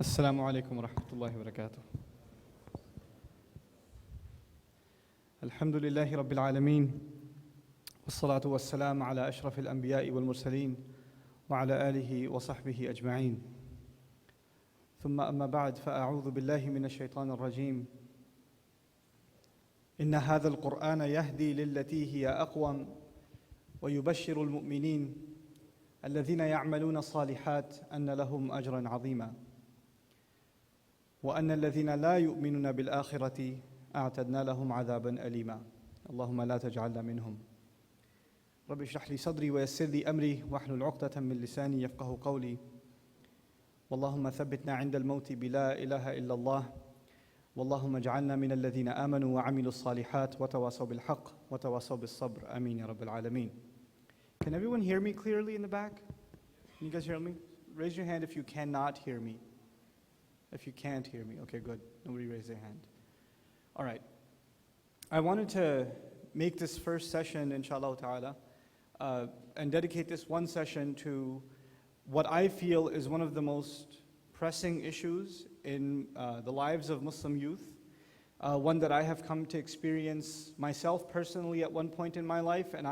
السلام عليكم ورحمة الله وبركاته. الحمد لله رب العالمين والصلاة والسلام على أشرف الأنبياء والمرسلين وعلى آله وصحبه أجمعين. ثم أما بعد فأعوذ بالله من الشيطان الرجيم. إن هذا القرآن يهدي للتي هي أقوم ويبشر المؤمنين الذين يعملون الصالحات أن لهم أجرا عظيما وأن الذين لا يؤمنون بالآخرة أعتدنا لهم عذابا أليما. اللهم لا تجعلنا منهم. رب اشرح لي صدري ويسر لي أمري واحلل عقدة من لساني يفقه قولي. واللهم ثبتنا عند الموت بلا إله إلا الله. واللهم اجعلنا من الذين آمنوا وعملوا الصالحات وتواصوا بالحق وتواصوا بالصبر. آمين يا رب العالمين. Can everyone hear me clearly in the back? Can you guys hear me? Raise your hand if you cannot hear me. If you can't hear me. Okay, good. Nobody raised their hand. All right. I wanted to make this first session, inshallah ta'ala, and dedicate this one session to what I feel is one of the most pressing issues in the lives of Muslim youth, one that I have come to experience myself personally at one point in my life, and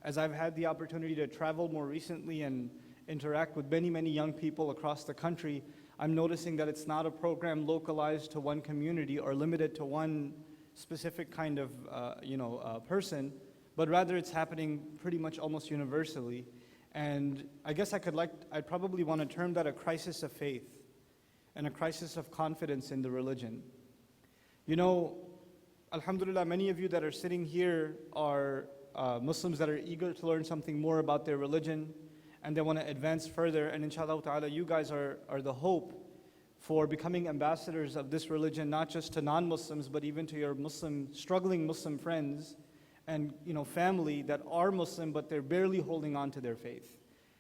as I've had the opportunity to travel more recently and interact with many, many young people across the country, I'm noticing that it's not a program localized to one community or limited to one specific kind of person, but rather it's happening pretty much almost universally. And I guess I'd probably want to term that a crisis of faith and a crisis of confidence in the religion. You know, alhamdulillah, many of you that are sitting here are Muslims that are eager to learn something more about their religion, and they want to advance further, and inshallah ta'ala, you guys are the hope for becoming ambassadors of this religion, not just to non-Muslims, but even to your struggling Muslim friends and family that are Muslim, but they're barely holding on to their faith.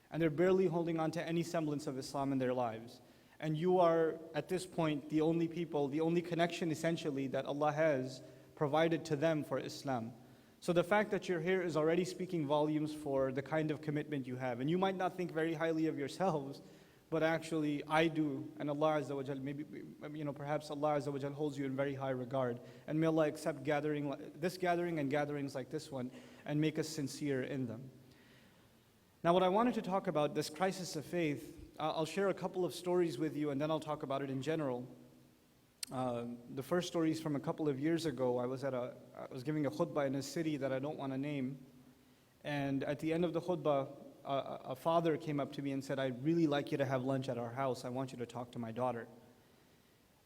And they're barely holding on to any semblance of Islam in their lives. And you are, at this point, the only people, the only connection essentially that Allah has provided to them for Islam. So the fact that you're here is already speaking volumes for the kind of commitment you have. And you might not think very highly of yourselves, but actually I do. And Allah Azza wa Jal, perhaps Allah Azza wa Jal holds you in very high regard. And may Allah accept this gathering and gatherings like this one and make us sincere in them. Now what I wanted to talk about, this crisis of faith, I'll share a couple of stories with you and then I'll talk about it in general. The first story is from a couple of years ago. I was giving a khutbah in a city that I don't want to name, and at the end of the khutbah, a father came up to me and said, "I'd really like you to have lunch at our house. I want you to talk to my daughter."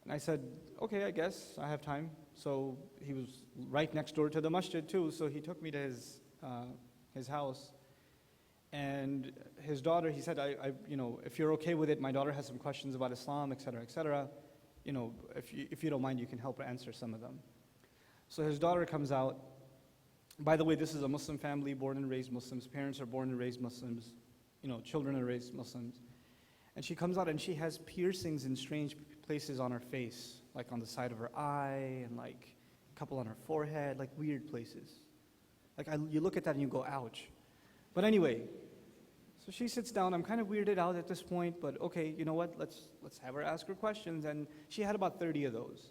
And I said, "Okay, I guess I have time." So he was right next door to the masjid too, so he took me to his house. And his daughter, he said, if you're okay with it, my daughter has some questions about Islam, etc., etc. If you don't mind, you can help her answer some of them. So his daughter comes out. By the way, this is a Muslim family, born and raised Muslims. Parents are born and raised Muslims. Children are raised Muslims. And she comes out and she has piercings in strange places on her face, like on the side of her eye and like a couple on her forehead, like weird places. You look at that and you go, ouch. But anyway, so she sits down. I'm kind of weirded out at this point, but okay, you know what? Let's have her ask her questions. And she had about 30 of those.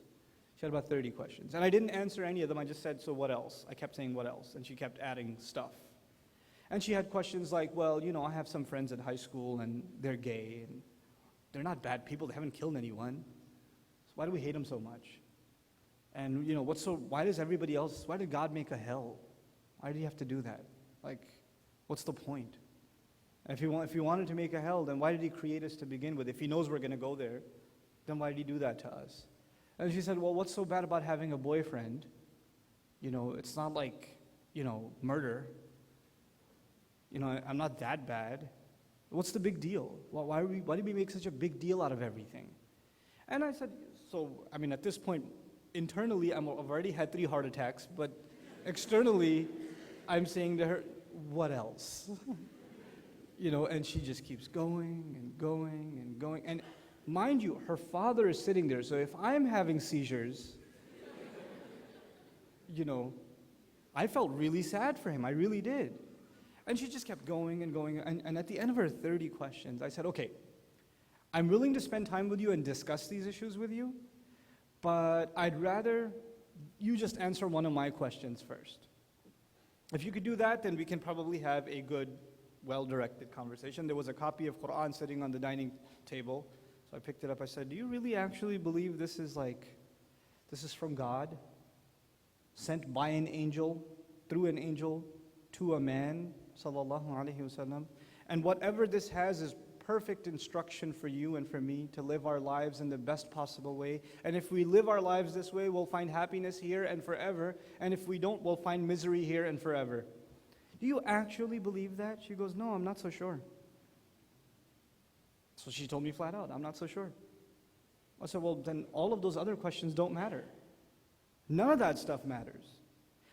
She had about 30 questions. And I didn't answer any of them. I just said, so what else? I kept saying, what else? And she kept adding stuff. And she had questions like, well, I have some friends at high school and they're gay and they're not bad people. They haven't killed anyone. So why do we hate them so much? And why did God make a hell? Why did he have to do that? What's the point? If he wanted to make a hell, then why did he create us to begin with? If he knows we're going to go there, then why did he do that to us? And she said, well, what's so bad about having a boyfriend? It's not like, murder. I'm not that bad. What's the big deal? Why did we make such a big deal out of everything? And I said, at this point, internally, I've already had 3 heart attacks, but externally, I'm saying to her, what else? And she just keeps going and going and going. And mind you, her father is sitting there. So if I'm having seizures, I felt really sad for him. I really did. And she just kept going and going. And at the end of her 30 questions, I said, okay, I'm willing to spend time with you and discuss these issues with you, but I'd rather you just answer one of my questions first. If you could do that, then we can probably have a good, well-directed conversation. There was a copy of Quran sitting on the dining table, so I picked it up. I said, do you really actually believe this is from God? Sent by an angel, through an angel, to a man, sallallahu alaihi wasallam. And whatever this has is perfect instruction for you and for me to live our lives in the best possible way. And if we live our lives this way, we'll find happiness here and forever. And if we don't, we'll find misery here and forever. Do you actually believe that? She goes, no, I'm not so sure. So she told me flat out, I'm not so sure. I said, well, then all of those other questions don't matter. None of that stuff matters.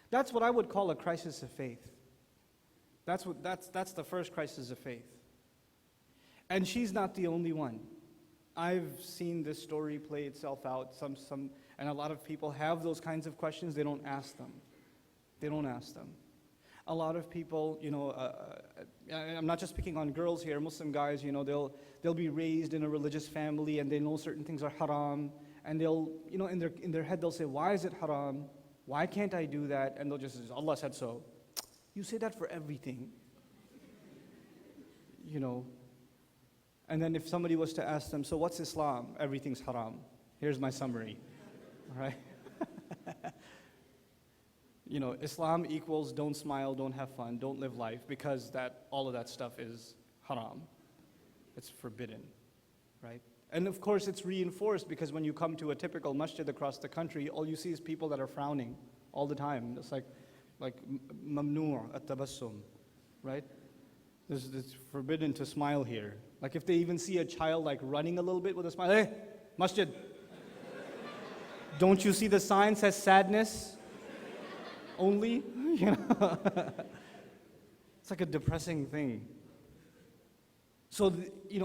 That's what I would call a crisis of faith. That's the first crisis of faith. And she's not the only one. I've seen this story play itself out. And a lot of people have those kinds of questions. They don't ask them. They don't ask them. A lot of people, I'm not just picking on girls here. Muslim guys, they'll be raised in a religious family and they know certain things are haram. And they'll, in their head they'll say, why is it haram? Why can't I do that? And they'll just say, Allah said so. You say that for everything. And then if somebody was to ask them, so what's Islam? Everything's haram. Here's my summary. All right? Islam equals don't smile, don't have fun, don't live life, because all of that stuff is haram. It's forbidden, right? And of course it's reinforced because when you come to a typical masjid across the country, all you see is people that are frowning all the time. It's like mamnu' at-tabassum, right? It's forbidden to smile here. Like if they even see a child running a little bit with a smile, hey, masjid. Don't you see the sign says sadness only? It's like a depressing thing. So,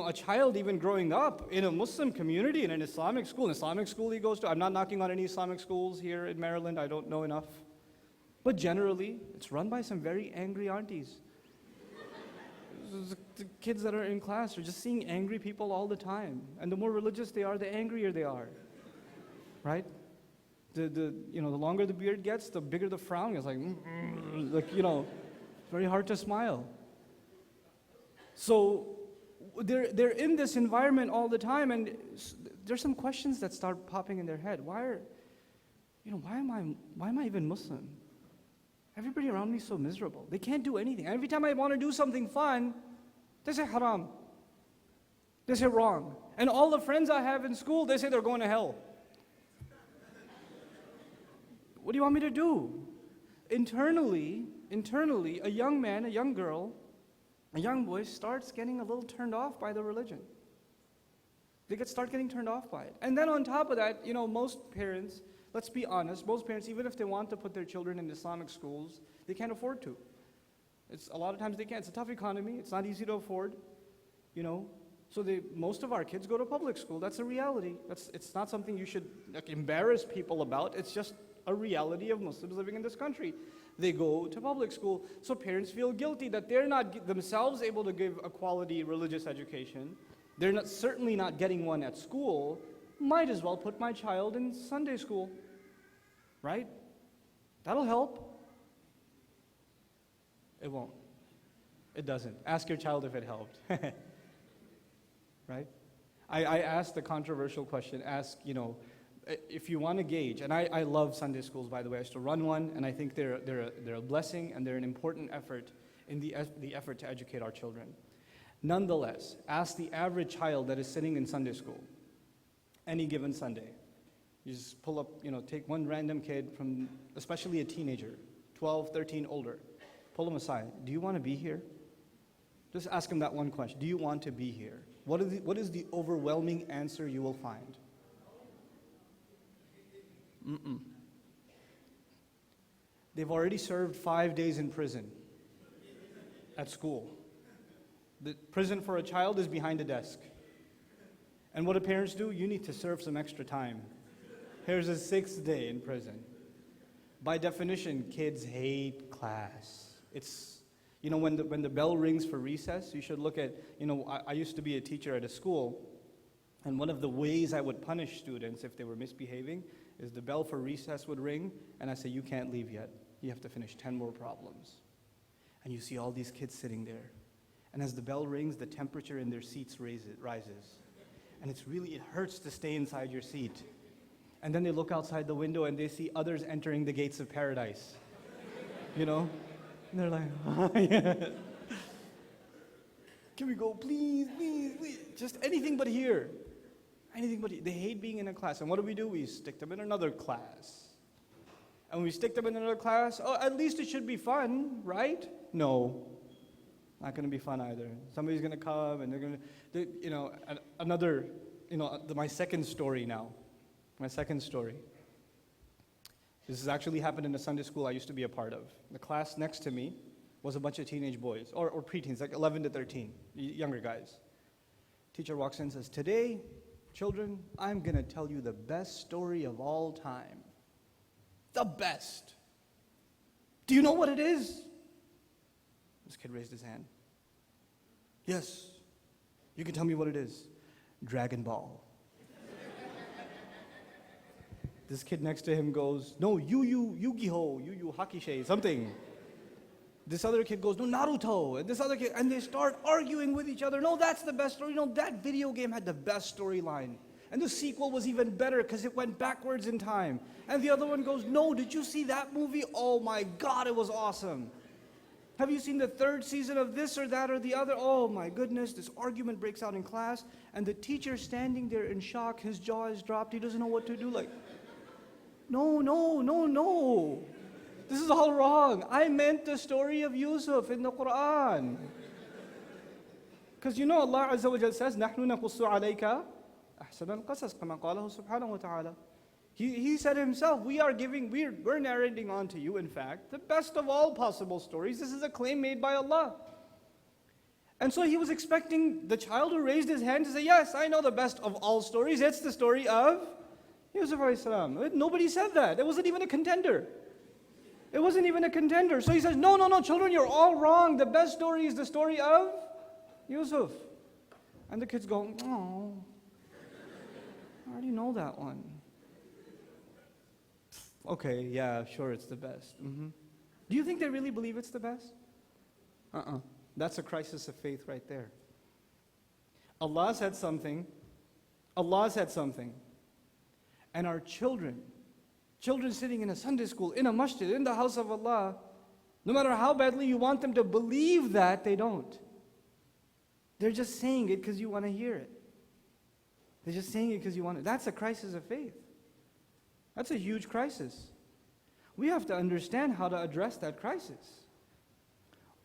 a child even growing up in a Muslim community, in an Islamic school he goes to, I'm not knocking on any Islamic schools here in Maryland, I don't know enough. But generally, it's run by some very angry aunties. The kids that are in class are just seeing angry people all the time. And the more religious they are, the angrier they are. Right? The longer the beard gets, the bigger the frown is. Very hard to smile. So they're in this environment all the time, and there's some questions that start popping in their head. Why am I even Muslim? Everybody around me is so miserable. They can't do anything. Every time I want to do something fun, they say haram. They say wrong. And all the friends I have in school, they say they're going to hell. What do you want me to do? Internally, a young man, a young girl, a young boy starts getting a little turned off by the religion. They start getting turned off by it. And then on top of that, most parents, let's be honest, most parents, even if they want to put their children in Islamic schools, they can't afford to. A lot of times they can't. It's a tough economy. It's not easy to afford, So most of our kids go to public school. That's a reality. It's not something you should embarrass people about. It's just a reality of Muslims living in this country. They go to public school. So parents feel guilty that they're not themselves able to give a quality religious education. They're certainly not getting one at school. Might as well put my child in Sunday school, right? That'll help. It won't. It doesn't. Ask your child if it helped. Right? I asked the controversial question, if you want to gauge, and I love Sunday schools, by the way. I used to run one, and I think they're a blessing, and they're an important effort in the effort to educate our children. Nonetheless, ask the average child that is sitting in Sunday school, any given Sunday. You just pull up, take one random kid from, especially a teenager, 12, 13, older. Pull them aside. Do you want to be here? Just ask them that one question. Do you want to be here? What is the overwhelming answer you will find? They've already served 5 days in prison at school. The prison for a child is behind a desk. And what do parents do? You need to serve some extra time. Here's a 6th day in prison. By definition, kids hate class. It's, when the bell rings for recess, you should look at, I used to be a teacher at a school, And one of the ways I would punish students if they were misbehaving is the bell for recess would ring, and I say, you can't leave yet. You have to finish 10 more problems. And you see all these kids sitting there. And as the bell rings, the temperature in their seats rises. And it hurts to stay inside your seat. And then they look outside the window and they see others entering the gates of paradise. You know? And they're like, oh, yeah. Can we go, please, please, please? Just anything but here. Anything but here. They hate being in a class. And what do? We stick them in another class. And when we stick them in another class, oh, at least it should be fun, right? No. Not going to be fun either. Somebody's going to come and they're going to, my second story now. My second story. This has actually happened in a Sunday school I used to be a part of. The class next to me was a bunch of teenage boys, or preteens, like 11 to 13, younger guys. Teacher walks in and says, today, children, I'm going to tell you the best story of all time. The best. Do you know what it is? This kid raised his hand. Yes, you can tell me what it is. Dragon Ball. This kid next to him goes, no, Yu-Gi-Oh, Yu Hakusho, something. This other kid goes, no, Naruto. And this other kid, and they start arguing with each other. No, that's the best story. No, that video game had the best storyline. And the sequel was even better because it went backwards in time. And the other one goes, no, did you see that movie? Oh my God, it was awesome. Have you seen the third season of this or that or the other? Oh my goodness, this argument breaks out in class. And the teacher standing there in shock, his jaw is dropped. He doesn't know what to do. Like, no. This is all wrong. I meant the story of Yusuf in the Quran. Because you know Allah Azza wa Jal says, نَحْنُ نَقُصُّ عَلَيْكَ أَحْسَنَ الْقَصَصِ كَمَا قَالَهُ سُبْحَانَهُ وَتَعَالَى. He said himself, we're narrating on to you, in fact, the best of all possible stories. This is a claim made by Allah. And so he was expecting the child who raised his hand to say, yes, I know the best of all stories. It's the story of Yusuf alayhi salam. Nobody said that. It wasn't even a contender. It wasn't even a contender. So he says, no, children, you're all wrong. The best story is the story of Yusuf. And the kids go, oh, I already know that one. Okay, yeah, sure, it's the best. Do you think they really believe it's the best? That's a crisis of faith right there. Allah said something. And our children sitting in a Sunday school, in a masjid, in the house of Allah, no matter how badly you want them to believe that, they don't. They're just saying it because you want to hear it. They're just saying it because you want it. That's a crisis of faith. That's a huge crisis. We have to understand how to address that crisis.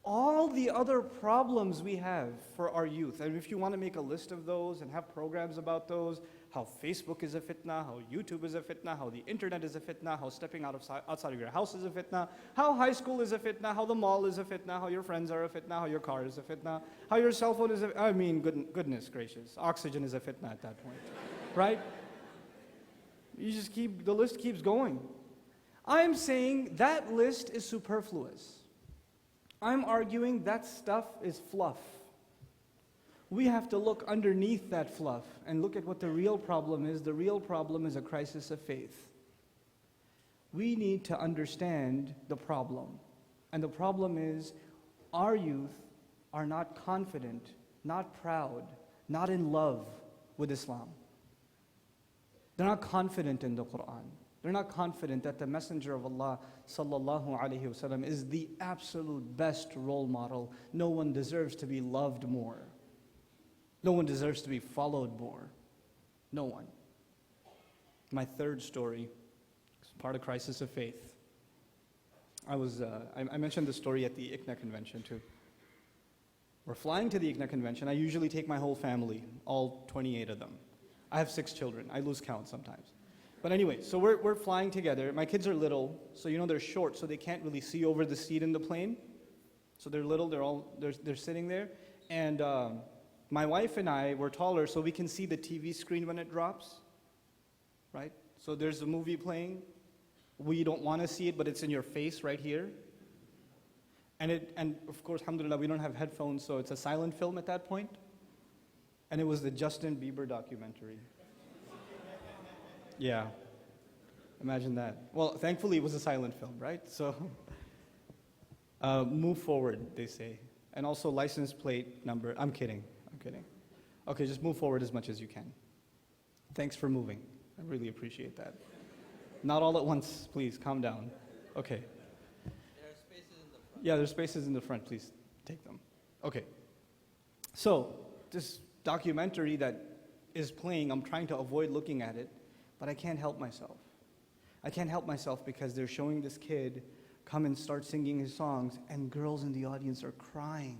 All the other problems we have for our youth, and if you want to make a list of those and have programs about those, how Facebook is a fitna, how YouTube is a fitna, how the internet is a fitna, how stepping outside of your house is a fitna, how high school is a fitna, how the mall is a fitna, how your friends are a fitna, how your car is a fitna, how your cell phone is a goodness gracious, oxygen is a fitna at that point, right? The list keeps going. I'm saying that list is superfluous. I'm arguing that stuff is fluff. We have to look underneath that fluff and look at what the real problem is. The real problem is a crisis of faith. We need to understand the problem. And the problem is our youth are not confident, not proud, not in love with Islam. They're not confident in the Quran. They're not confident that the Messenger of Allah sallallahu alaihi wasallam is the absolute best role model. No one deserves to be loved more. No one deserves to be followed more. No one. My third story is part of crisis of faith. I mentioned the story at the ICNA convention too. We're flying to the ICNA convention. I usually take my whole family, all 28 of them. I have 6 children. I lose count sometimes. But anyway, so we're flying together. My kids are little, so they're short, so they can't really see over the seat in the plane. So they're little. They're sitting there, and my wife and I were taller, so we can see the TV screen when it drops. Right? So there's a movie playing. We don't want to see it, but it's in your face right here. And of course, alhamdulillah, we don't have headphones, so it's a silent film at that point. And it was the Justin Bieber documentary. Yeah. Imagine that. Well, thankfully it was a silent film, right? So, move forward, they say. And also license plate number. I'm kidding. Okay, just move forward as much as you can. Thanks for moving. I really appreciate that. Not all at once, please, calm down. Okay. There are spaces in the front. Yeah, there's spaces in the front, please take them. Okay. So, this documentary that is playing, I'm trying to avoid looking at it, but I can't help myself. I can't help myself because they're showing this kid come and start singing his songs, and girls in the audience are crying.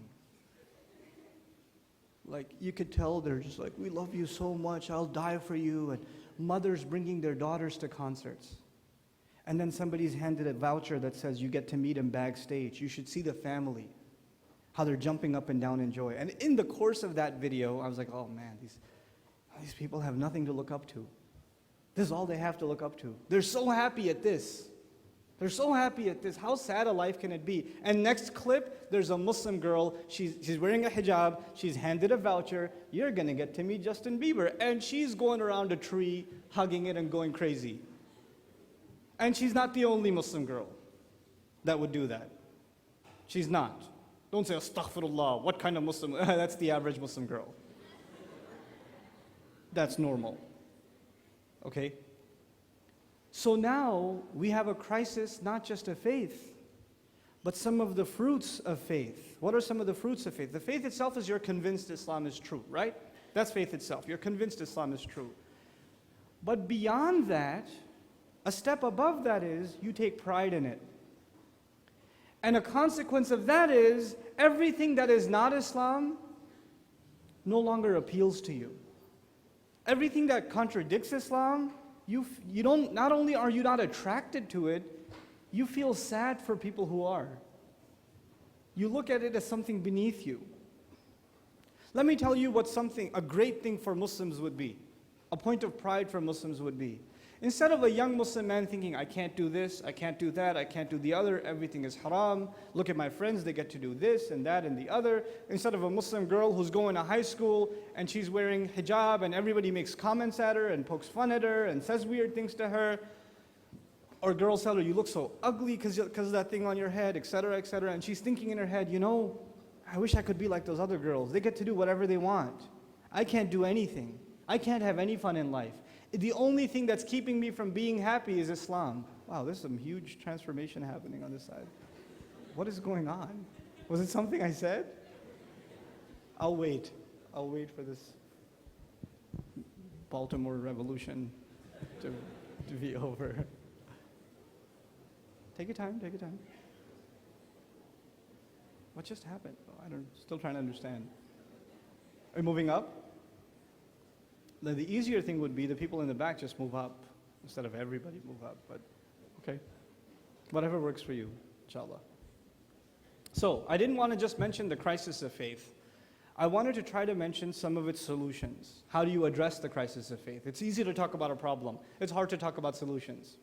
Like, you could tell they're just like, we love you so much, I'll die for you. And mothers bringing their daughters to concerts. And then somebody's handed a voucher that says you get to meet him backstage. You should see the family, how they're jumping up and down in joy. And in the course of that video, I was like, oh man, these people have nothing to look up to. This is all they have to look up to. They're so happy at this. They're so happy at this. How sad a life can it be? And next clip, there's a Muslim girl. She's wearing a hijab. She's handed a voucher. You're going to get to meet Justin Bieber. And she's going around a tree, hugging it and going crazy. And she's not the only Muslim girl that would do that. She's not. Don't say, astaghfirullah. What kind of Muslim? That's the average Muslim girl. That's normal. Okay? So now we have a crisis, not just of faith, but some of the fruits of faith. What are some of the fruits of faith? The faith itself is you're convinced Islam is true, right? That's faith itself. You're convinced Islam is true. But beyond that, a step above that is you take pride in it. And a consequence of that is everything that is not Islam no longer appeals to you. Everything that contradicts Islam, you don't, not only are you not attracted to it, you feel sad for people who are. You look at it as something beneath you. Let me tell you what a great thing for Muslims would be. A point of pride for Muslims would be. Instead of a young Muslim man thinking, I can't do this, I can't do that, I can't do the other, everything is haram, look at my friends, they get to do this and that and the other. Instead of a Muslim girl who's going to high school and she's wearing hijab and everybody makes comments at her and pokes fun at her and says weird things to her. Or girls tell her, you look so ugly because of that thing on your head, etc., etc. And she's thinking in her head, I wish I could be like those other girls. They get to do whatever they want. I can't do anything. I can't have any fun in life. The only thing that's keeping me from being happy is Islam. Wow, there's some huge transformation happening on this side. What is going on? Was it something I said? I'll wait for this Baltimore Revolution to be over. Take your time. What just happened? Still trying to understand. Are you moving up? The easier thing would be the people in the back just move up instead of everybody move up, but okay. Whatever works for you, inshallah. So, I didn't want to just mention the crisis of faith. I wanted to try to mention some of its solutions. How do you address the crisis of faith? It's easy to talk about a problem. It's hard to talk about solutions.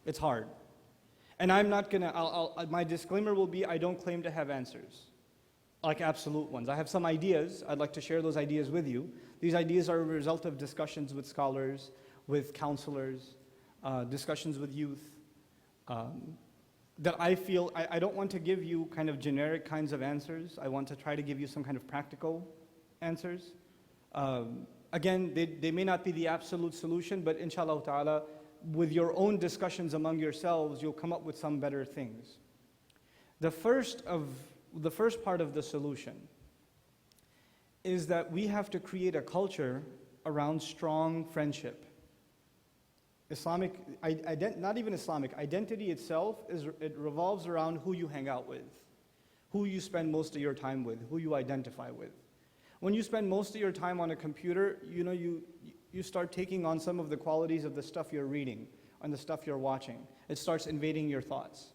It's hard. And I'm not going to, my disclaimer will be, I don't claim to have answers, like absolute ones. I have some ideas. I'd like to share those ideas with you. These ideas are a result of discussions with scholars, with counselors, discussions with youth, that I feel, I don't want to give you kind of generic kinds of answers. I want to try to give you some kind of practical answers. Again, they may not be the absolute solution, but inshallah ta'ala, with your own discussions among yourselves, you'll come up with some better things. The first part of the solution is that we have to create a culture around strong friendship. Not even Islamic, identity itself, it revolves around who you hang out with, who you spend most of your time with, who you identify with. When you spend most of your time on a computer, you start taking on some of the qualities of the stuff you're reading and the stuff you're watching. It starts invading your thoughts.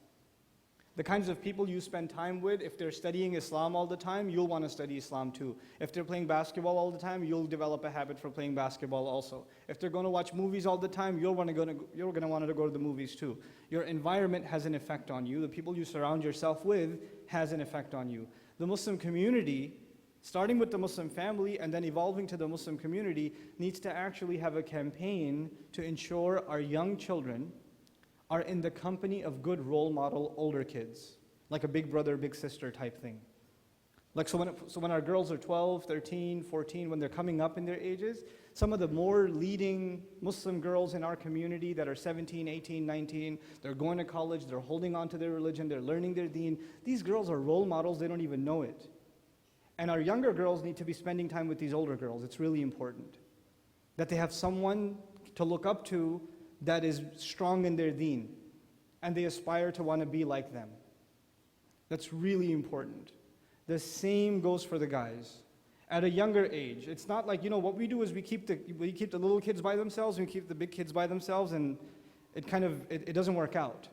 The kinds of people you spend time with, if they're studying Islam all the time, you'll want to study Islam too. If they're playing basketball all the time, you'll develop a habit for playing basketball also. If they're going to watch movies all the time, you're going to want to go to the movies too. Your environment has an effect on you. The people you surround yourself with has an effect on you. The Muslim community starting with the Muslim family and then evolving to the Muslim community, needs to actually have a campaign to ensure our young children are in the company of good role model older kids, like a big brother, big sister type thing. Like so when our girls are 12, 13, 14, when they're coming up in their ages, some of the more leading Muslim girls in our community that are 17, 18, 19, they're going to college, they're holding on to their religion, they're learning their deen. These girls are role models, they don't even know it. And our younger girls need to be spending time with these older girls. It's really important that they have someone to look up to that is strong in their deen, and they aspire to want to be like them. That's really important. The same goes for the guys. At a younger age, it's not like, what we do is we keep the little kids by themselves, we keep the big kids by themselves, and it doesn't work out.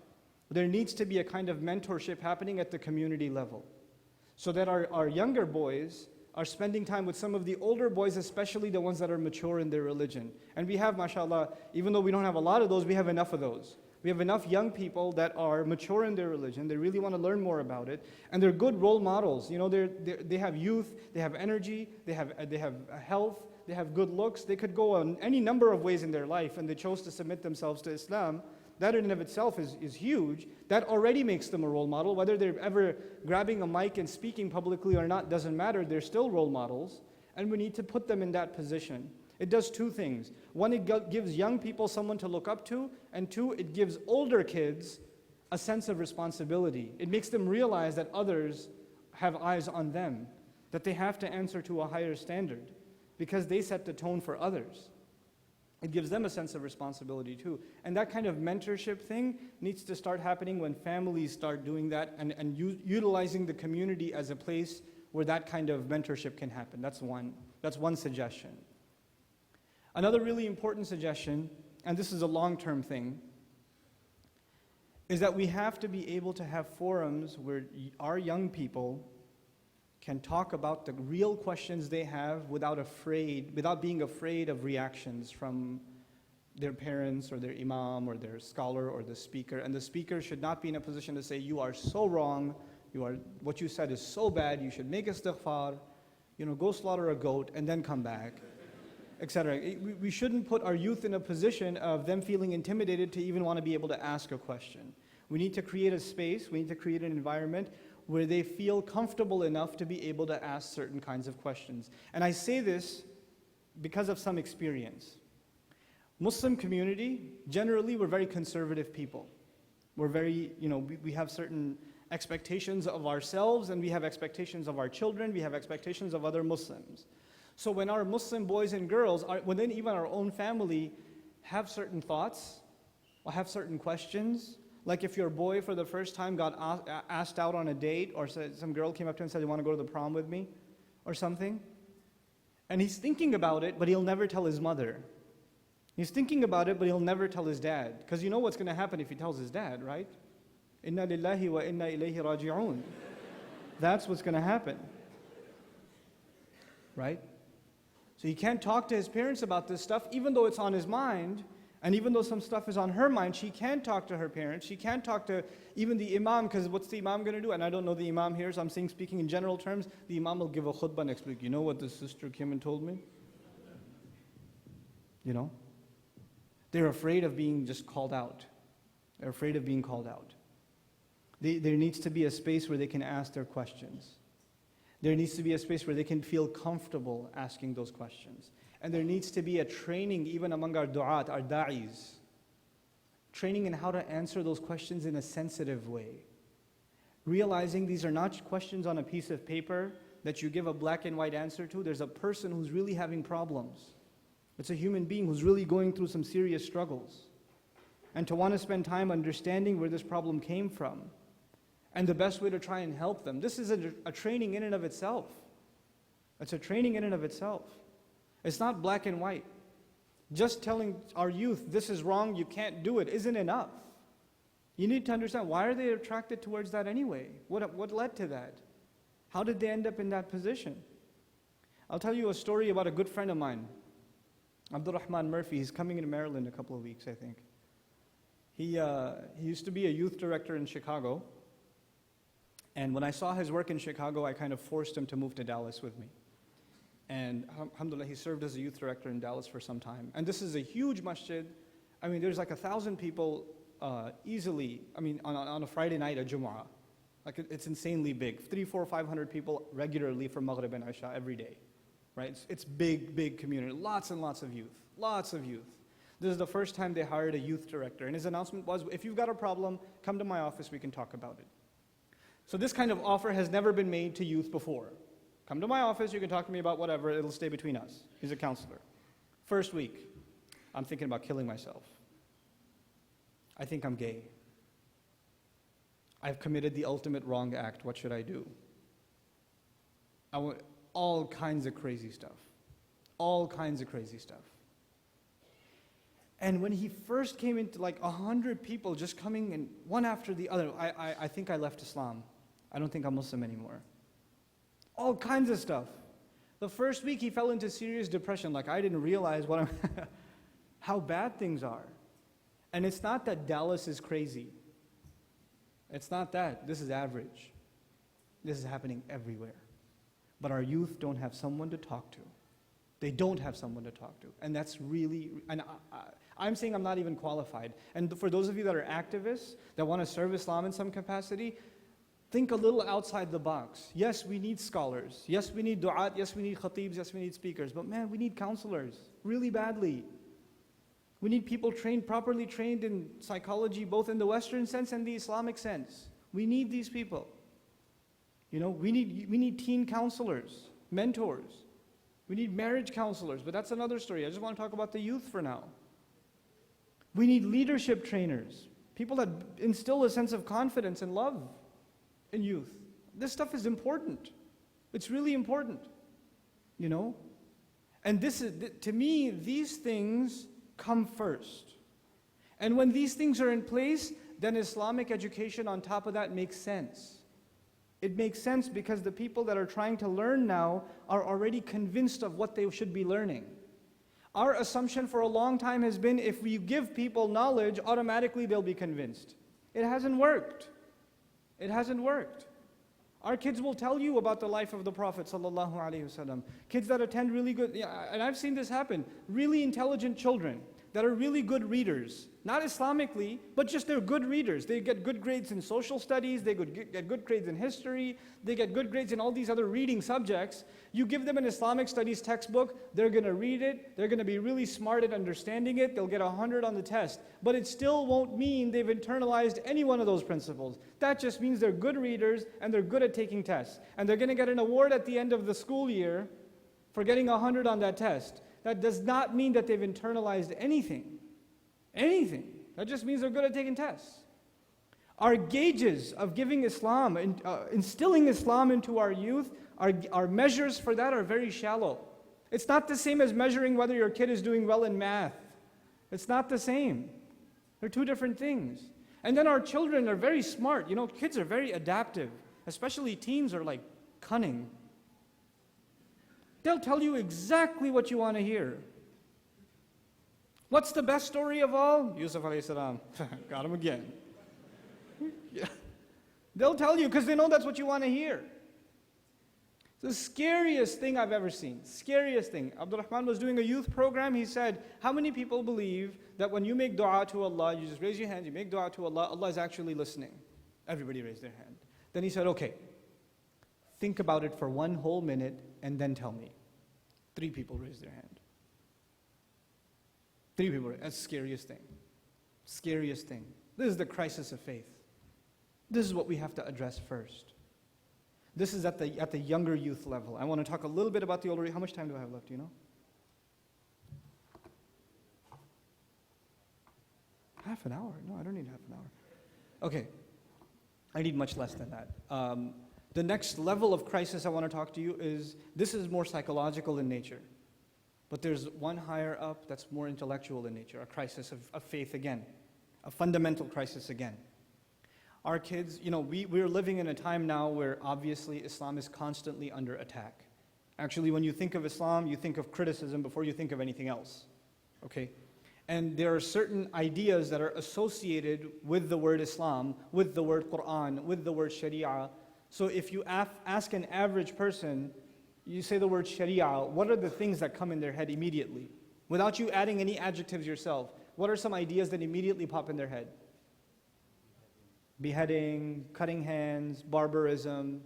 There needs to be a kind of mentorship happening at the community level, so that our younger boys are spending time with some of the older boys, especially the ones that are mature in their religion. And we have, mashallah, even though we don't have a lot of those, we have enough of those. We have enough young people that are mature in their religion, they really want to learn more about it, and they're good role models. They have youth, they have energy, they have health, they have good looks. They could go on any number of ways in their life, and they chose to submit themselves to Islam. That in and of itself is huge. That already makes them a role model. Whether they're ever grabbing a mic and speaking publicly or not doesn't matter. They're still role models, and we need to put them in that position. It does two things. One, it gives young people someone to look up to, and two, it gives older kids a sense of responsibility. It makes them realize that others have eyes on them, that they have to answer to a higher standard because they set the tone for others. It gives them a sense of responsibility too. And that kind of mentorship thing needs to start happening when families start doing that and utilizing the community as a place where that kind of mentorship can happen. That's one suggestion. Another really important suggestion, and this is a long-term thing, is that we have to be able to have forums where our young people can talk about the real questions they have without being afraid of reactions from their parents or their imam or their scholar or the speaker. And the speaker should not be in a position to say, you are so wrong, what you said is so bad, you should make istighfar, go slaughter a goat and then come back, etc. We shouldn't put our youth in a position of them feeling intimidated to even want to be able to ask a question. We need to create a space, we need to create an environment where they feel comfortable enough to be able to ask certain kinds of questions. And I say this because of some experience. Muslim community, generally, we're very conservative people. We're very, we have certain expectations of ourselves, and we have expectations of our children, we have expectations of other Muslims. So when our Muslim boys and girls, within even our own family, have certain thoughts, or have certain questions, like if your boy for the first time got asked out on a date, or some girl came up to him and said, you want to go to the prom with me, or something, and he's thinking about it, but he'll never tell his mother. He's thinking about it, but he'll never tell his dad, because you know what's going to happen if he tells his dad, right? Inna lillahi wa inna ilayhi raji'un. That's what's going to happen, right? So he can't talk to his parents about this stuff, even though it's on his mind, and even though some stuff is on her mind, she can't talk to her parents, she can't talk to even the imam, because what's the imam going to do? And I don't know the imam here, so I'm speaking in general terms. The imam will give a khutbah next week. You know what the sister came and told me? They're afraid of being just called out. They're afraid of being called out. There needs to be a space where they can ask their questions. There needs to be a space where they can feel comfortable asking those questions. And there needs to be a training even among our du'at, our da'is. Training in how to answer those questions in a sensitive way. Realizing these are not questions on a piece of paper that you give a black and white answer to. There's a person who's really having problems. It's a human being who's really going through some serious struggles. And to want to spend time understanding where this problem came from. And the best way to try and help them. This is a training in and of itself. It's a training in and of itself. It's not black and white. Just telling our youth, this is wrong, you can't do it, isn't enough. You need to understand, why are they attracted towards that anyway? What led to that? How did they end up in that position? I'll tell you a story about a good friend of mine, Abdurrahman Murphy. He's coming into Maryland in a couple of weeks, I think. He used to be a youth director in Chicago. And when I saw his work in Chicago, I kind of forced him to move to Dallas with me. And alhamdulillah, he served as a youth director in Dallas for some time. And this is a huge masjid. I mean, there's like 1,000 people easily, I mean, on a Friday night at Jumu'ah. Like it's insanely big. 300, 400, 500 people regularly from Maghrib and Isha every day. Right? It's big, big community. Lots and lots of youth. Lots of youth. This is the first time they hired a youth director. And his announcement was, if you've got a problem, come to my office, we can talk about it. So this kind of offer has never been made to youth before. Come to my office, you can talk to me about whatever, it'll stay between us. He's a counselor. First week, I'm thinking about killing myself. I think I'm gay. I've committed the ultimate wrong act. What should I do? I want all kinds of crazy stuff. All kinds of crazy stuff. And when he first came into like 100 people just coming in one after the other, I think I left Islam. I don't think I'm Muslim anymore. All kinds of stuff. The first week he fell into serious depression, like I didn't realize how bad things are. And it's not that Dallas is crazy. It's not that. This is average. This is happening everywhere. But our youth don't have someone to talk to. They don't have someone to talk to. And that's really, and I'm saying I'm not even qualified. And for those of you that are activists, that want to serve Islam in some capacity, think a little outside the box. Yes, we need scholars. Yes, we need du'at. Yes, we need khatibs. Yes, we need speakers. But man, we need counselors really badly. We need people properly trained in psychology, both in the Western sense and the Islamic sense. We need these people. You know, we need teen counselors, mentors. We need marriage counselors, but that's another story. I just want to talk about the youth for now. We need leadership trainers, people that instill a sense of confidence and love in youth. This stuff is important. It's really important, you know? And this is, to me, these things come first. And when these things are in place, then Islamic education on top of that makes sense. It makes sense because the people that are trying to learn now are already convinced of what they should be learning. Our assumption for a long time has been if we give people knowledge, automatically they'll be convinced. It hasn't worked. It hasn't worked. Our kids will tell you about the life of the Prophet ﷺ. Kids that attend really good, and I've seen this happen, really intelligent children that are really good readers. Not Islamically, but just they're good readers. They get good grades in social studies, they get good grades in history, they get good grades in all these other reading subjects. You give them an Islamic studies textbook, they're going to read it, they're going to be really smart at understanding it, they'll get 100 on the test. But it still won't mean they've internalized any one of those principles. That just means they're good readers and they're good at taking tests. And they're going to get an award at the end of the school year for getting 100 on that test. That does not mean that they've internalized anything. Anything. That just means they're good at taking tests. Our gauges of giving Islam, instilling Islam into our youth, our measures for that are very shallow. It's not the same as measuring whether your kid is doing well in math. It's not the same. They're two different things. And then our children are very smart. You know, kids are very adaptive. Especially teens are like cunning. They'll tell you exactly what you want to hear. What's the best story of all? Yusuf alayhi salam. Got him again. Yeah. They'll tell you because they know that's what you want to hear. The scariest thing I've ever seen. Scariest thing. Abdul Rahman was doing a youth program. He said, how many people believe that when you make dua to Allah, you just raise your hand, you make dua to Allah, Allah is actually listening? Everybody raised their hand. Then he said, okay, think about it for 1 whole minute and then tell me. 3 people raised their hand. 3 people. That's the scariest thing. Scariest thing. This is the crisis of faith. This is what we have to address first. This is at the younger youth level. I want to talk a little bit about the older. How much time do I have left? Do you know? Half an hour? No, I don't need half an hour. Okay. I need much less than that. The next level of crisis I want to talk to you is, this is more psychological in nature. But there's one higher up that's more intellectual in nature, a crisis of faith again, a fundamental crisis again. Our kids, you know, we're living in a time now where obviously Islam is constantly under attack. Actually, when you think of Islam, you think of criticism before you think of anything else, okay? And there are certain ideas that are associated with the word Islam, with the word Quran, with the word Sharia, So if you ask an average person, you say the word Sharia, what are the things that come in their head immediately? Without you adding any adjectives yourself, what are some ideas that immediately pop in their head? Beheading, cutting hands, barbarism,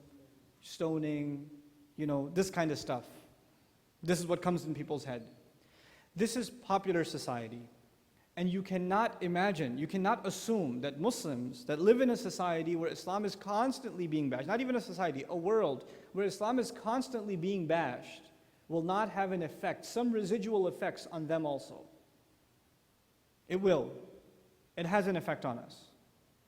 stoning, this kind of stuff. This is what comes in people's head. This is popular society. And you cannot imagine, you cannot assume that Muslims that live in a society where Islam is constantly being bashed, not even a society, a world where Islam is constantly being bashed, will not have an effect, some residual effects on them also. It will. It has an effect on us.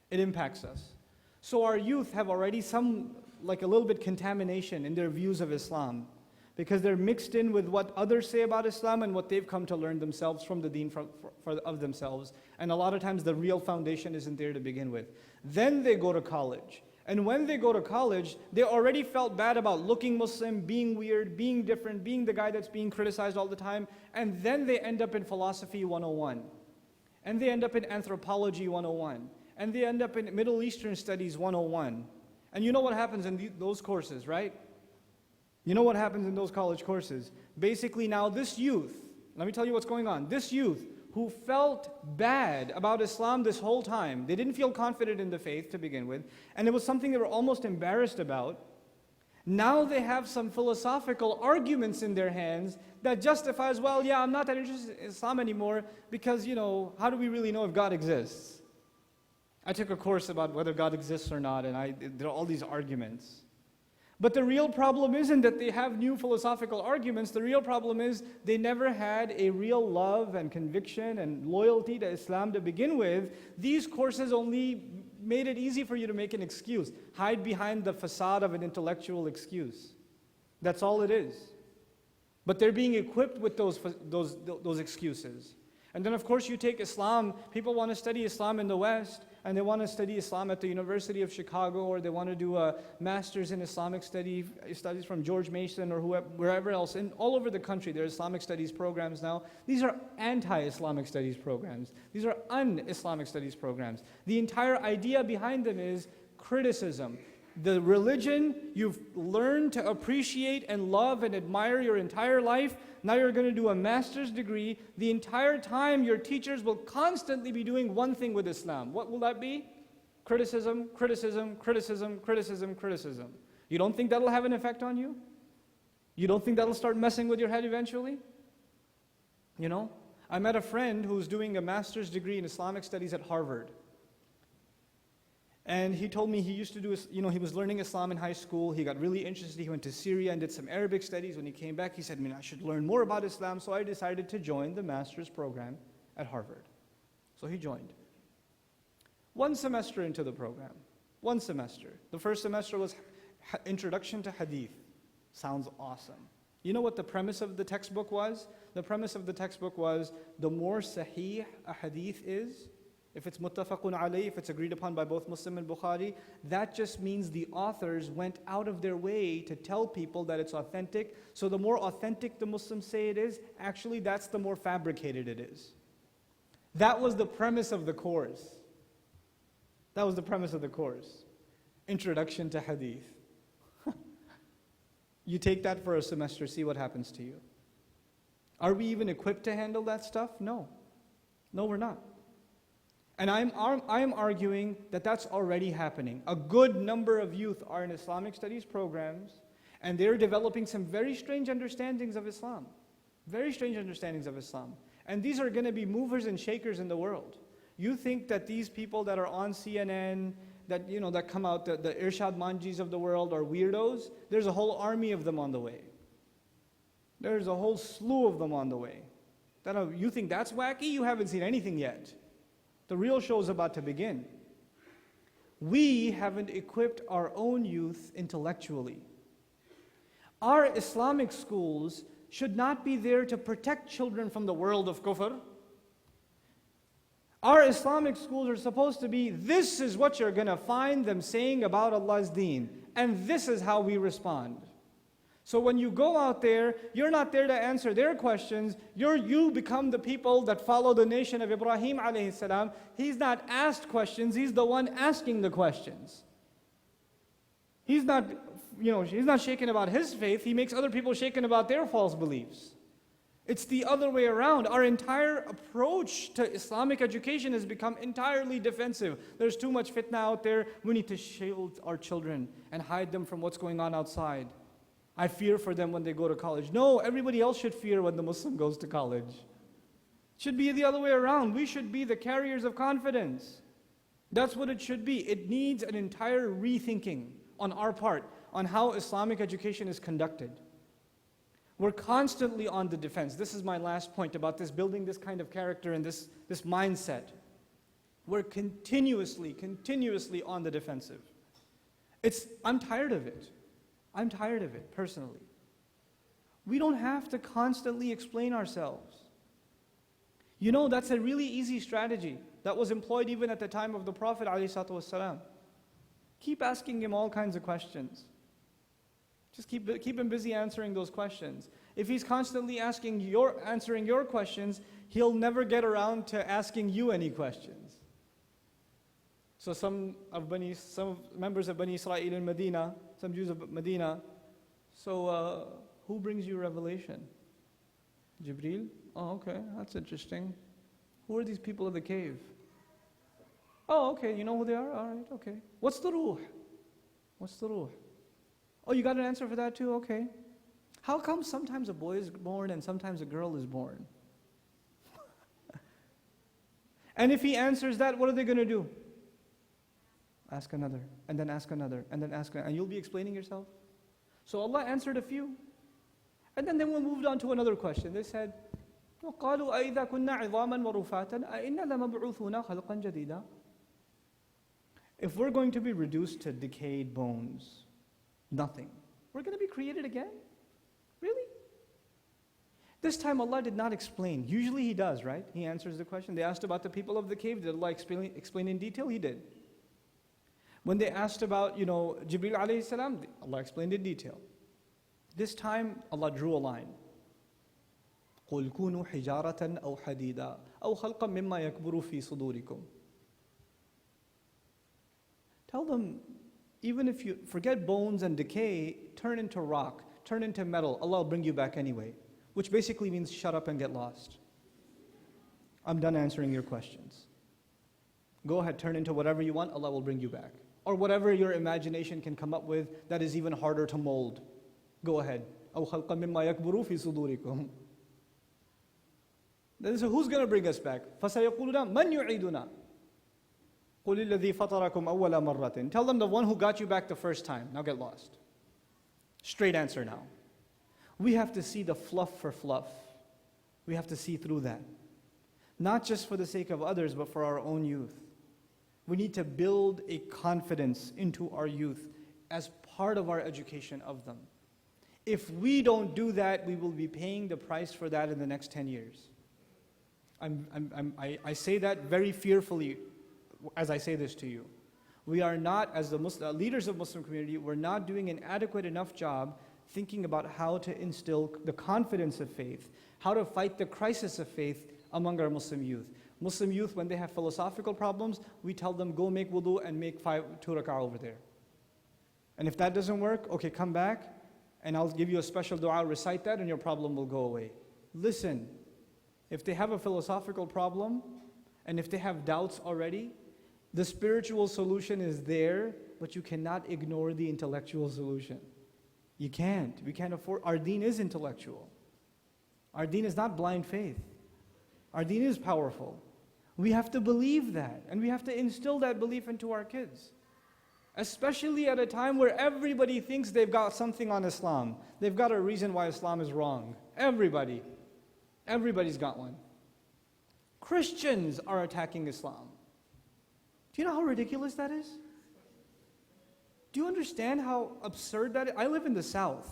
It impacts us. So our youth have already a little bit contamination in their views of Islam, because they're mixed in with what others say about Islam and what they've come to learn themselves from the deen of themselves. And a lot of times the real foundation isn't there to begin with. Then they go to college. And when they go to college, they already felt bad about looking Muslim, being weird, being different, being the guy that's being criticized all the time. And then they end up in philosophy 101. And they end up in anthropology 101. And they end up in Middle Eastern studies 101. And you know what happens in those courses, right? You know what happens in those college courses? Basically now this youth, let me tell you what's going on. This youth who felt bad about Islam this whole time, they didn't feel confident in the faith to begin with, and it was something they were almost embarrassed about. Now they have some philosophical arguments in their hands that justifies, well, yeah, I'm not that interested in Islam anymore because, how do we really know if God exists? I took a course about whether God exists or not, and there are all these arguments. But the real problem isn't that they have new philosophical arguments. The real problem is they never had a real love and conviction and loyalty to Islam to begin with. These courses only made it easy for you to make an excuse. Hide behind the facade of an intellectual excuse. That's all it is. But they're being equipped with those excuses. And then of course you take Islam, people want to study Islam in the West, and they want to study Islam at the University of Chicago, or they want to do a master's in Islamic studies from George Mason or wherever else. And all over the country there are Islamic studies programs now. These are anti-Islamic studies programs. These are un-Islamic studies programs. The entire idea behind them is criticism. The religion you've learned to appreciate and love and admire your entire life, now you're going to do a master's degree. The entire time your teachers will constantly be doing one thing with Islam. What will that be? Criticism, criticism, criticism, criticism, criticism. You don't think that'll have an effect on you? You don't think that'll start messing with your head eventually? I met a friend who's doing a master's degree in Islamic studies at Harvard. And he told me he used to do, he was learning Islam in high school. He got really interested. He went to Syria and did some Arabic studies. When he came back, he said, I should learn more about Islam. So I decided to join the master's program at Harvard. So he joined. 1 semester into the program. 1 semester. The first semester was Introduction to Hadith. Sounds awesome. You know what the premise of the textbook was? The premise of the textbook was, the more sahih a hadith is, if it's muttafaqun alayh, if it's agreed upon by both Muslim and Bukhari, that just means the authors went out of their way to tell people that it's authentic. So the more authentic the Muslims say it is, actually that's the more fabricated it is. That was the premise of the course. That was the premise of the course. Introduction to Hadith. You take that for a semester, see what happens to you. Are we even equipped to handle that stuff? No. No, we're not. And I'm arguing that that's already happening. A good number of youth are in Islamic studies programs, and they're developing some very strange understandings of Islam. Very strange understandings of Islam. And these are going to be movers and shakers in the world. You think that these people that are on CNN, that come out, the Irshad Manjis of the world are weirdos? There's a whole army of them on the way. There's a whole slew of them on the way. You think that's wacky? You haven't seen anything yet. The real show is about to begin. We haven't equipped our own youth intellectually. Our Islamic schools should not be there to protect children from the world of kufr. Our Islamic schools are supposed to be, this is what you're going to find them saying about Allah's deen, and this is how we respond. So when you go out there, you're not there to answer their questions. You become the people that follow the nation of Ibrahim alayhi salam. He's not asked questions, he's the one asking the questions. He's not, he's not shaken about his faith. He makes other people shaken about their false beliefs. It's the other way around. Our entire approach to Islamic education has become entirely defensive. There's too much fitna out there. We need to shield our children and hide them from what's going on outside. I fear for them when they go to college. No, everybody else should fear when the Muslim goes to college. It should be the other way around. We should be the carriers of confidence. That's what it should be. It needs an entire rethinking on our part on how Islamic education is conducted. We're constantly on the defense. This is my last point about this, building this kind of character and this mindset. We're continuously on the defensive. I'm tired of it. I'm tired of it, personally. We don't have to constantly explain ourselves. That's a really easy strategy that was employed even at the time of the Prophet ﷺ. Keep asking him all kinds of questions. Just keep him busy answering those questions. If he's constantly answering your questions, he'll never get around to asking you any questions. So some members of Bani Israel in Medina, some Jews of Medina, who brings you revelation? Jibreel? Oh, okay, that's interesting. Who are these people of the cave? Oh, okay, you know who they are? All right, okay. What's the ruh? What's the ruh? Oh, you got an answer for that too? Okay. How come sometimes a boy is born and sometimes a girl is born? And if he answers that, what are they going to do? Ask another, and then ask another, and then ask another. And you'll be explaining yourself? So Allah answered a few. And then we moved on to another question. They said, وَقَالُوا أَإِذَا كُنَّا عِظَامًا وَرُفَاتًا أَإِنَّا لَمَبْعُوثُونَا خَلْقًا جَدِيدًا. If we're going to be reduced to decayed bones, nothing, we're going to be created again? Really? This time Allah did not explain. Usually He does, right? He answers the question. They asked about the people of the cave. Did Allah explain in detail? He did. When they asked about, Jibreel alayhi salam, Allah explained in detail. This time Allah drew a line. قُلْ كُونُوا حِجَارَةً أَوْ حَدِيدًا أَوْ خَلْقًا مِمَّا يَكْبُرُ فِي صُدُورِكُمْ. Tell them, even if you forget bones and decay, turn into rock, turn into metal, Allah will bring you back anyway. Which basically means shut up and get lost. I'm done answering your questions. Go ahead, turn into whatever you want, Allah will bring you back. Or whatever your imagination can come up with that is even harder to mold. Go ahead. أَوْ خَلْقًا مِمَّا يَكْبُرُ فِي صُدُورِكُمْ. Then so who's going to bring us back? فَسَيَقُولُونَ مَنْ يُعِيدُنَا قُلِ الَّذِي فَطَرَكُمْ أَوَّلَ مَرَّةٍ. Tell them the one who got you back the first time. Now get lost. Straight answer now. We have to see the fluff for fluff. We have to see through that. Not just for the sake of others, but for our own youth. We need to build a confidence into our youth as part of our education of them. If we don't do that, we will be paying the price for that in the next 10 years. I say that very fearfully as I say this to you. We are not, as the leaders of Muslim community, we're not doing an adequate enough job thinking about how to instill the confidence of faith, how to fight the crisis of faith among our Muslim youth. Muslim youth, when they have philosophical problems, we tell them, go make wudu and make 2 rak'ah over there. And if that doesn't work, okay, come back and I'll give you a special dua, recite that and your problem will go away. Listen, if they have a philosophical problem and if they have doubts already, the spiritual solution is there, but you cannot ignore the intellectual solution. You can't. We can't afford. Our deen is intellectual. Our deen is not blind faith. Our deen is powerful. We have to believe that, and we have to instill that belief into our kids. Especially at a time where everybody thinks they've got something on Islam. They've got a reason why Islam is wrong. Everybody. Everybody's got one. Christians are attacking Islam. Do you know how ridiculous that is? Do you understand how absurd that is? I live in the South,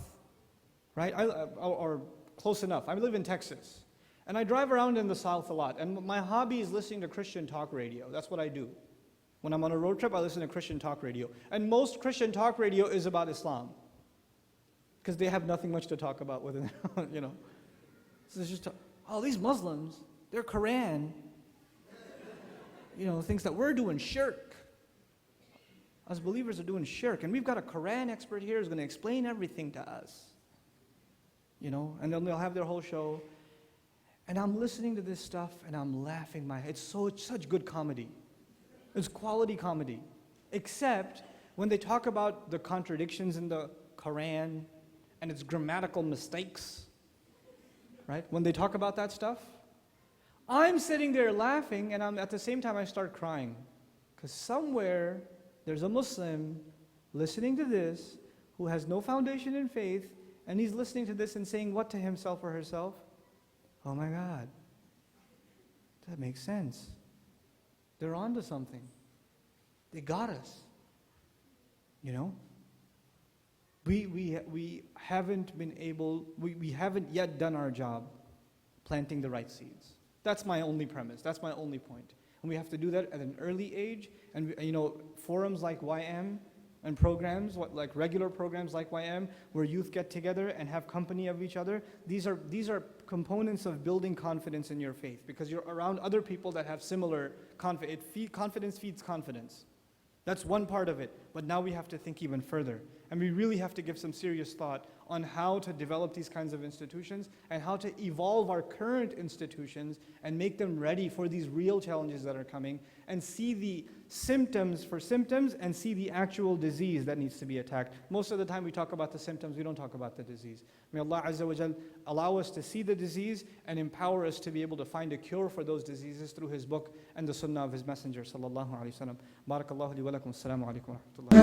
right? Or close enough. I live in Texas. And I drive around in the South a lot. And my hobby is listening to Christian talk radio. That's what I do. When I'm on a road trip, I listen to Christian talk radio. And most Christian talk radio is about Islam. Because they have nothing much to talk about with it, So it's just, these Muslims, their Quran, thinks that we're doing shirk. Us believers are doing shirk, and we've got a Quran expert here who's going to explain everything to us. And then they'll have their whole show. And I'm listening to this stuff, and I'm laughing my head. It's such good comedy. It's quality comedy. Except when they talk about the contradictions in the Quran and its grammatical mistakes, right? When they talk about that stuff, I'm sitting there laughing, and at the same time I start crying. Because somewhere there's a Muslim listening to this who has no foundation in faith, and he's listening to this and saying what to himself or herself? Oh my God, that makes sense. They're onto something. They got us. We haven't been able, we haven't yet done our job planting the right seeds. That's my only premise. That's my only point. And we have to do that at an early age. And forums like YM and programs, like regular programs like YM, where youth get together and have company of each other. These are components of building confidence in your faith, because you're around other people that have similar confidence. Confidence feeds confidence. That's one part of it. But now we have to think even further. And we really have to give some serious thought on how to develop these kinds of institutions and how to evolve our current institutions and make them ready for these real challenges that are coming, and see the symptoms for symptoms and see the actual disease that needs to be attacked. Most of the time we talk about the symptoms, we don't talk about the disease. May Allah Azza wa Jal allow us to see the disease and empower us to be able to find a cure for those diseases through His book and the sunnah of His messenger sallallahu alayhi wa sallam. Barakallahu li wa lakum. Assalamu alaikum wa rahmatullahi.